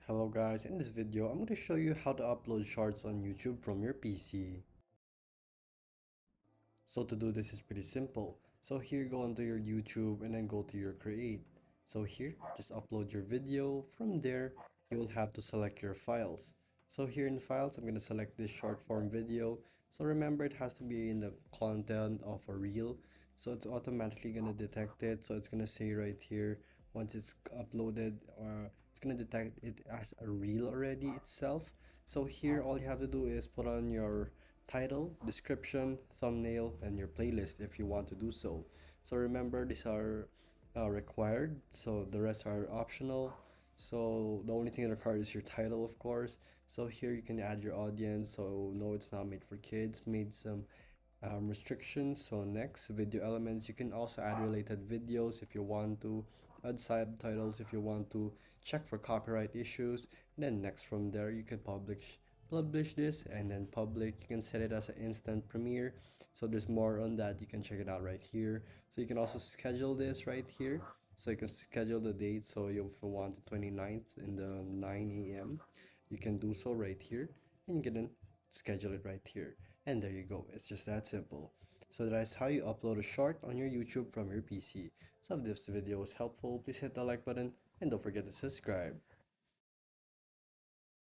Hello guys, in this video I'm going to show you how to upload shorts on YouTube from your PC. So to do this is pretty simple. So here go onto your YouTube and then go to your create. So here just upload your video. From there you will have to select your files. So here in files I'm going to select this short form video. So remember it has to be in the content of a reel. So it's automatically going to detect it. So it's going to say right here once it's uploaded, or it's going to detect it as a reel already itself. So here all you have to do is put on your title, description, thumbnail, and your playlist if you want to do so. So remember these are required, so the rest are optional. So the only thing required is your title, of course. So here you can add your audience. So no, it's not made for kids, made some restrictions. So next, video elements, you can also add related videos if you want to, add subtitles if you want to, check for copyright issues. And then next, from there you can publish this, and then public, you can set it as an instant premiere. So there's more on that, you can check it out right here. So you can also schedule this right here. So you can schedule the date. So if you want the 29th in the 9 a.m, you can do so right here, and you can schedule it right here, and there you go. It's just that simple. So that's how you upload a short on your YouTube from your PC. So if this video was helpful, please hit the like button and don't forget to subscribe.